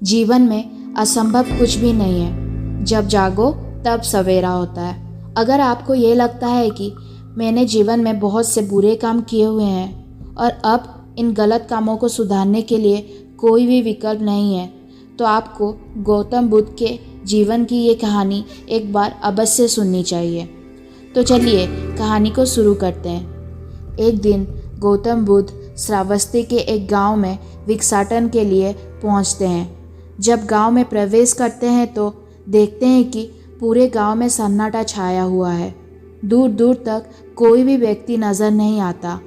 जीवन में असंभव कुछ भी नहीं है। जब जागो तब सवेरा होता है। अगर आपको ये लगता है कि मैंने जीवन में बहुत से बुरे काम किए हुए हैं और अब इन गलत कामों को सुधारने के लिए कोई भी विकल्प नहीं है, तो आपको गौतम बुद्ध के जीवन की ये कहानी एक बार अवश्य सुननी चाहिए। तो चलिए कहानी को शुरू करते हैं। एक दिन गौतम बुद्ध श्रावस्ती के एक गांव में भिक्षाटन के लिए पहुंचते हैं। जब गांव में प्रवेश करते हैं तो देखते हैं कि पूरे गांव में सन्नाटा छाया हुआ है। दूर दूर तक कोई भी व्यक्ति नज़र नहीं आता।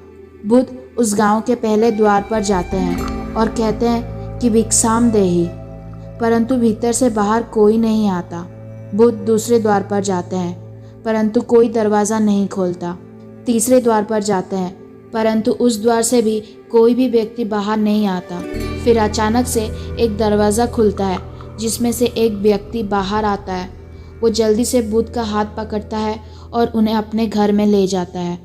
बुद्ध उस गांव के पहले द्वार पर जाते हैं और कहते हैं कि भिक्षाम देहि, परंतु भीतर से बाहर कोई नहीं आता। बुद्ध दूसरे द्वार पर जाते हैं, परंतु कोई दरवाज़ा नहीं खोलता। तीसरे द्वार पर जाते हैं, परंतु उस द्वार से भी कोई भी व्यक्ति बाहर नहीं आता। फिर अचानक से एक दरवाज़ा खुलता है, जिसमें से एक व्यक्ति बाहर आता है। वो जल्दी से बुद्ध का हाथ पकड़ता है और उन्हें अपने घर में ले जाता है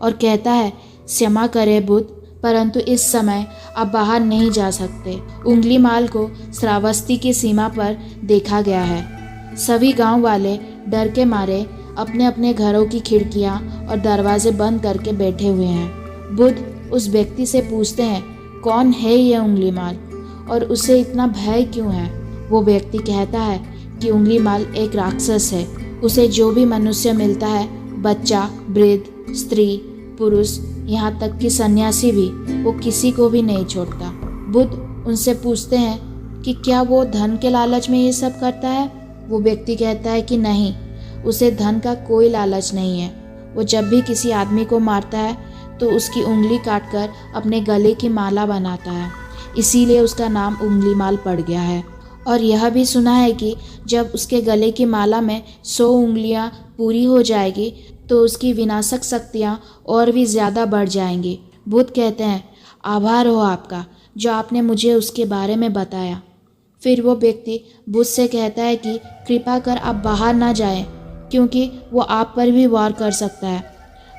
और कहता है, क्षमा करें बुद्ध, परंतु इस समय आप बाहर नहीं जा सकते। उंगली माल को श्रावस्ती की सीमा पर देखा गया है। सभी गांव वाले डर के मारे अपने अपने घरों की खिड़कियां और दरवाजे बंद करके बैठे हुए हैं। बुद्ध उस व्यक्ति से पूछते हैं, कौन है ये उंगली माल और उसे इतना भय क्यों है? वो व्यक्ति कहता है कि उंगली माल एक राक्षस है। उसे जो भी मनुष्य मिलता है, बच्चा, वृद्ध, स्त्री, पुरुष, यहाँ तक कि सन्यासी भी, वो किसी को भी नहीं छोड़ता। बुद्ध उनसे पूछते हैं कि क्या वो धन के लालच में ये सब करता है? वो व्यक्ति कहता है कि नहीं, उसे धन का कोई लालच नहीं है। वो जब भी किसी आदमी को मारता है तो उसकी उंगली काटकर अपने गले की माला बनाता है, इसीलिए उसका नाम उंगली माल पड़ गया है। और यह भी सुना है कि जब उसके गले की माला में 100 उंगलियां पूरी हो जाएगी तो उसकी विनाशक शक्तियां और भी ज़्यादा बढ़ जाएंगी। बुद्ध कहते हैं, आभार हो आपका जो आपने मुझे उसके बारे में बताया। फिर वो व्यक्ति बुद्ध से कहता है कि कृपा कर आप बाहर ना जाएं, क्योंकि वो आप पर भी वार कर सकता है।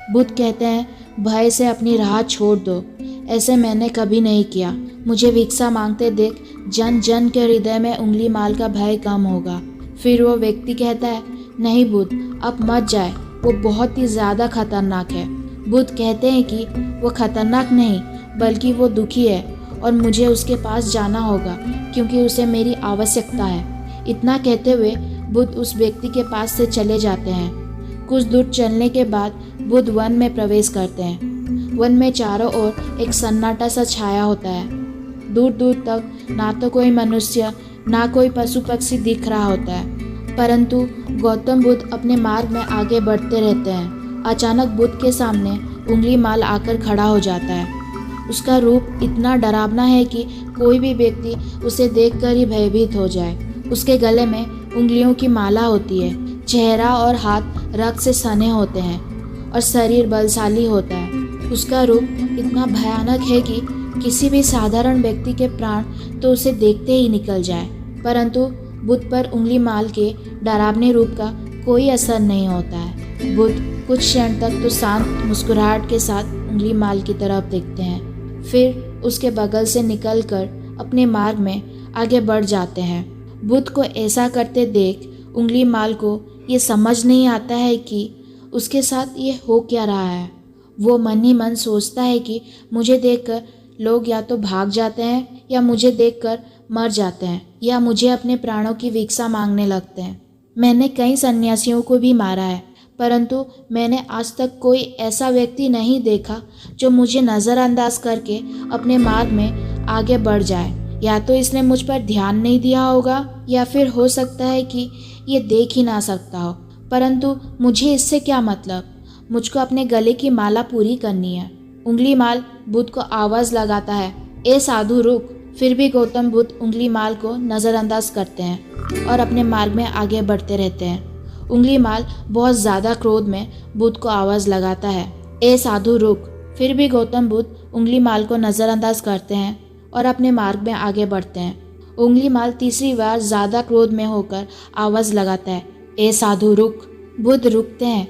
बुद्ध कहते हैं, भय से अपनी राह छोड़ दो, ऐसे मैंने कभी नहीं किया। मुझे भिक्षा मांगते देख जन जन के हृदय में उंगली माल का भय कम होगा। फिर वो व्यक्ति कहता है, नहीं बुद्ध, अब मत जाए, वो बहुत ही ज़्यादा खतरनाक है। बुद्ध कहते हैं कि वो खतरनाक नहीं, बल्कि वो दुखी है और मुझे उसके पास जाना होगा क्योंकि उसे मेरी आवश्यकता है। इतना कहते हुए बुद्ध उस व्यक्ति के पास से चले जाते हैं। कुछ दूर चलने के बाद बुद्ध वन में प्रवेश करते हैं। वन में चारों ओर एक सन्नाटा सा छाया होता है। दूर दूर तक ना तो कोई मनुष्य ना कोई पशु पक्षी दिख रहा होता है, परंतु गौतम बुद्ध अपने मार्ग में आगे बढ़ते रहते हैं। अचानक बुद्ध के सामने उंगली माल आकर खड़ा हो जाता है। उसका रूप इतना डरावना है कि कोई भी व्यक्ति उसे देखकर ही भयभीत हो जाए। उसके गले में उंगलियों की माला होती है, चेहरा और हाथ रक्त से सने होते हैं और शरीर बलशाली होता है। उसका रूप इतना भयानक है कि किसी भी साधारण व्यक्ति के प्राण तो उसे देखते ही निकल जाए, परंतु बुद्ध पर उंगली माल के डरावने रूप का कोई असर नहीं होता है। बुद्ध कुछ क्षण तक तो शांत मुस्कुराहट के साथ उंगली माल की तरफ देखते हैं, फिर उसके बगल से निकलकर अपने मार्ग में आगे बढ़ जाते हैं। बुद्ध को ऐसा करते देख उंगली माल को ये समझ नहीं आता है कि उसके साथ ये हो क्या रहा है। वो मन ही मन सोचता है कि मुझे देखकर लोग या तो भाग जाते हैं या मुझे देखकर मर जाते हैं या मुझे अपने प्राणों की भिक्षा मांगने लगते हैं। मैंने कई सन्यासियों को भी मारा है, परंतु मैंने आज तक कोई ऐसा व्यक्ति नहीं देखा जो मुझे नज़रअंदाज करके अपने मार्ग में आगे बढ़ जाए। या तो इसने मुझ पर ध्यान नहीं दिया होगा या फिर हो सकता है कि ये देख ही ना सकता हो, परंतु मुझे इससे क्या मतलब। मुझको अपने गले की माला पूरी करनी है। उंगली माल बुद्ध को आवाज़ लगाता है, ए साधु रुक। फिर भी गौतम बुद्ध उंगली माल को नज़रअंदाज करते हैं और अपने मार्ग में आगे बढ़ते रहते हैं। उंगली माल बहुत ज़्यादा क्रोध में बुद्ध को आवाज़ लगाता है, ए साधु रुक। फिर भी गौतम बुद्ध उंगली माल को नज़रअंदाज करते हैं और अपने मार्ग में आगे बढ़ते हैं। उंगली माल तीसरी बार ज़्यादा क्रोध में होकर आवाज़ लगाता है, ए साधु रुक। बुद्ध रुकते हैं।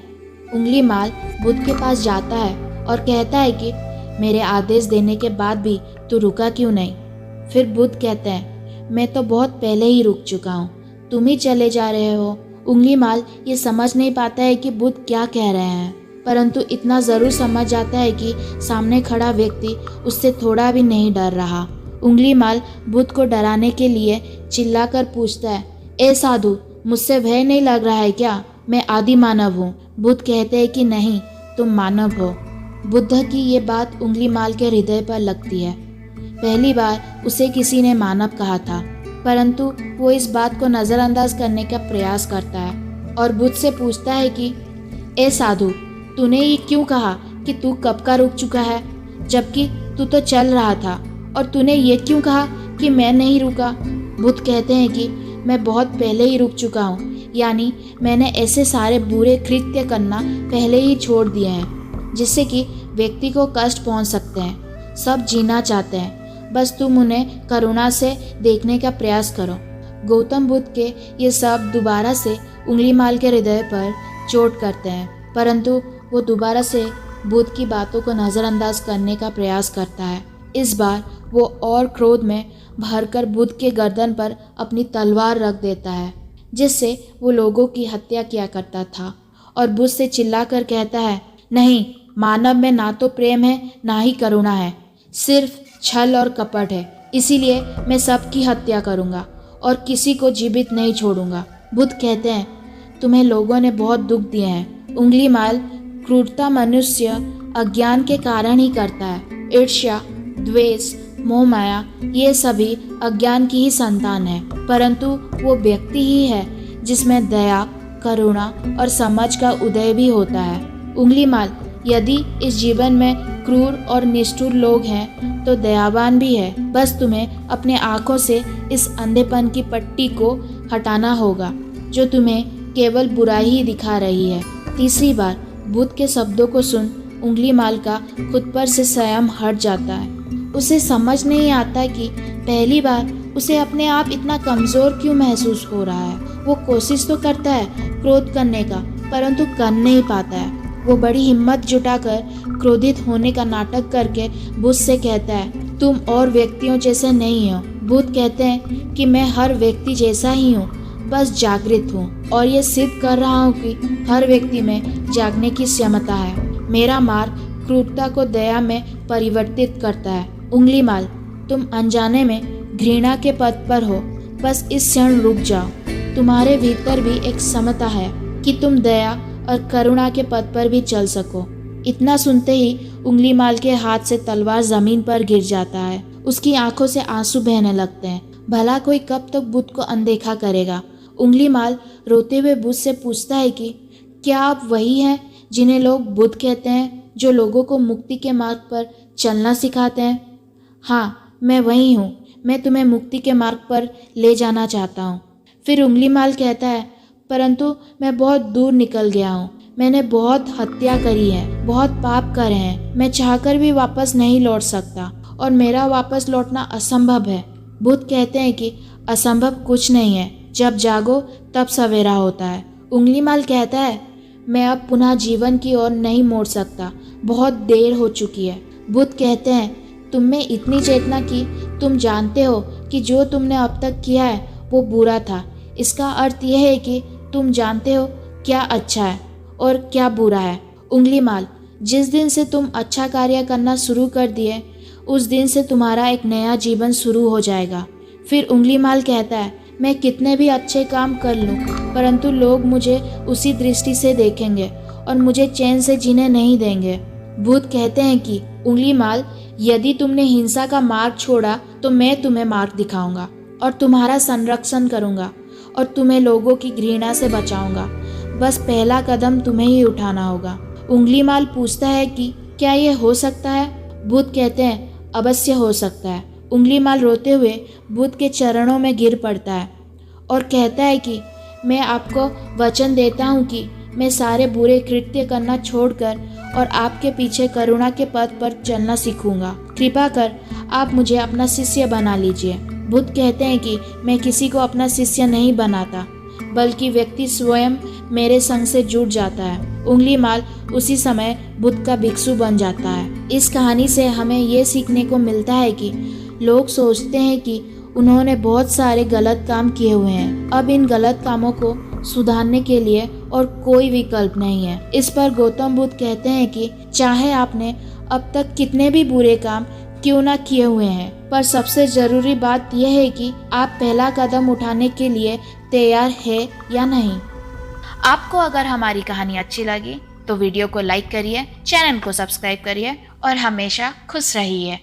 उंगली माल बुद्ध के पास जाता है और कहता है कि मेरे आदेश देने के बाद भी तू रुका क्यों नहीं। फिर बुद्ध कहते हैं, मैं तो बहुत पहले ही रुक चुका हूँ, तुम ही चले जा रहे हो। उंगलीमाल ये समझ नहीं पाता है कि बुद्ध क्या कह रहे हैं, परंतु इतना ज़रूर समझ जाता है कि सामने खड़ा व्यक्ति उससे थोड़ा भी नहीं डर रहा। उंगलीमाल बुद्ध को डराने के लिए चिल्लाकर पूछता है, ए साधु, मुझसे भय नहीं लग रहा है क्या? मैं आदि मानव हूँ। बुद्ध कहते हैं कि नहीं, तुम मानव हो। बुद्ध की ये बात उंगलीमाल के हृदय पर लगती है। पहली बार उसे किसी ने मानव कहा था, परंतु वो इस बात को नज़रअंदाज करने का प्रयास करता है और बुद्ध से पूछता है कि ए साधु, तूने ये क्यों कहा कि तू कब का रुक चुका है, जबकि तू तो चल रहा था? और तूने ये क्यों कहा कि मैं नहीं रुका? बुद्ध कहते हैं कि मैं बहुत पहले ही रुक चुका हूँ, यानी मैंने ऐसे सारे बुरे कृत्य करना पहले ही छोड़ दिए हैं जिससे कि व्यक्ति को कष्ट पहुँच सकते हैं। सब जीना चाहते हैं, बस तुम उन्हें करुणा से देखने का प्रयास करो। गौतम बुद्ध के ये शब्द दोबारा से उंगलीमाल के हृदय पर चोट करते हैं, परंतु वो दोबारा से बुद्ध की बातों को नज़रअंदाज करने का प्रयास करता है। इस बार वो और क्रोध में भरकर बुद्ध के गर्दन पर अपनी तलवार रख देता है, जिससे वो लोगों की हत्या किया करता था, और बुद्ध से चिल्लाकर कहता है, नहीं, मानव में ना तो प्रेम है ना ही करुणा है, सिर्फ छल और कपट है। इसीलिए मैं सबकी हत्या करूँगा और किसी को जीवित नहीं छोड़ूंगा। बुद्ध कहते हैं, तुम्हें लोगों ने बहुत दुख दिए हैं। उंगलीमाल क्रूरता मनुष्य अज्ञान के कारण ही करता है। ईर्ष्या, द्वेष, मोह माया ये सभी अज्ञान की ही संतान है, परंतु वो व्यक्ति ही है जिसमें दया, करुणा और समझ का उदय भी होता है। उंगलीमाल, यदि इस जीवन में क्रूर और निष्ठुर लोग हैं तो दयावान भी है। बस तुम्हें अपने आँखों से इस अंधेपन की पट्टी को हटाना होगा जो तुम्हें केवल बुराई ही दिखा रही है। तीसरी बार बुद्ध के शब्दों को सुन उंगलीमाल का खुद पर से संयम हट जाता है। उसे समझ नहीं आता कि पहली बार उसे अपने आप इतना कमज़ोर क्यों महसूस हो रहा है। वो कोशिश तो करता है क्रोध करने का, परंतु कर नहीं पाता है। वो बड़ी हिम्मत जुटाकर क्रोधित होने का नाटक करके बुद्ध से कहता है, तुम और व्यक्तियों जैसे नहीं हो। बुद्ध कहते हैं कि मैं हर व्यक्ति जैसा ही हूँ, बस जागृत हूँ और ये सिद्ध कर रहा हूँ कि हर व्यक्ति में जागने की क्षमता है। मेरा मार्ग क्रूरता को दया में परिवर्तित करता है। उंगलीमाल, तुम अनजाने में घृणा के पद पर हो, बस इस क्षण रुक जाओ। तुम्हारे भीतर भी एक क्षमता है कि तुम दया और करुणा के पद पर भी चल सको। इतना सुनते ही उंगलीमाल के हाथ से तलवार जमीन पर गिर जाता है। उसकी आंखों से आंसू बहने लगते हैं। भला कोई कब तक बुद्ध को अनदेखा करेगा। उंगलीमाल रोते हुए बुद्ध से पूछता है कि क्या आप वही हैं जिन्हें लोग बुद्ध कहते हैं, जो लोगों को मुक्ति के मार्ग पर चलना सिखाते हैं? हाँ, मैं वही हूँ। मैं तुम्हें मुक्ति के मार्ग पर ले जाना चाहता हूँ। फिर उंगलीमाल कहता है, परंतु मैं बहुत दूर निकल गया हूँ। मैंने बहुत हत्या करी है, बहुत पाप करे हैं। मैं चाहकर भी वापस नहीं लौट सकता और मेरा वापस लौटना असंभव है। बुद्ध कहते हैं कि असंभव कुछ नहीं है, जब जागो तब सवेरा होता है। उंगलीमाल कहता है, मैं अब पुनः जीवन की ओर नहीं मोड़ सकता, बहुत देर हो चुकी है। बुद्ध कहते हैं, तुम में इतनी चेतना कि तुम जानते हो कि जो तुमने अब तक किया है वो बुरा था। इसका अर्थ यह है कि तुम जानते हो क्या अच्छा है और क्या बुरा है। उंगलीमाल, जिस दिन से तुम अच्छा कार्य करना शुरू कर दिए उस दिन से तुम्हारा एक नया जीवन शुरू हो जाएगा। फिर उंगलीमाल कहता है, मैं कितने भी अच्छे काम कर लूं, परंतु लोग मुझे उसी दृष्टि से देखेंगे और मुझे चैन से जीने नहीं देंगे। बुद्ध कहते हैं कि उंगलीमाल, यदि तुमने हिंसा का मार्ग छोड़ा तो मैं तुम्हें मार्ग दिखाऊंगा और तुम्हारा संरक्षण करूंगा और तुम्हें लोगों की घृणा से बचाऊंगा। बस पहला कदम तुम्हें ही उठाना होगा। उंगलीमाल पूछता है कि क्या ये हो सकता है? बुद्ध कहते हैं, अवश्य हो सकता है। उंगलीमाल रोते हुए बुद्ध के चरणों में गिर पड़ता है और कहता है कि मैं आपको वचन देता हूँ कि मैं सारे बुरे कृत्य करना छोड़कर और आपके पीछे करुणा के पथ पर चलना सीखूंगा। कृपा कर आप मुझे अपना शिष्य बना लीजिए। बुद्ध कहते हैं कि मैं किसी को अपना शिष्य नहीं बनाता, बल्कि व्यक्ति स्वयं मेरे संग से जुड़ जाता है। उंगलीमाल उसी समय बुद्ध का भिक्षु बन जाता है। इस कहानी से हमें ये सीखने को मिलता है कि लोग सोचते हैं कि उन्होंने बहुत सारे गलत काम किए हुए हैं। अब इन गलत कामों को सुधारने के लिए और कोई विकल्प नहीं है। इस पर गौतम बुद्ध कहते हैं कि चाहे आपने अब तक कितने भी बुरे काम क्यों ना किए हुए हैं, पर सबसे जरूरी बात यह है कि आप पहला कदम उठाने के लिए तैयार है या नहीं। आपको अगर हमारी कहानी अच्छी लगी तो वीडियो को लाइक करिए, चैनल को सब्सक्राइब करिए और हमेशा खुश रहिए।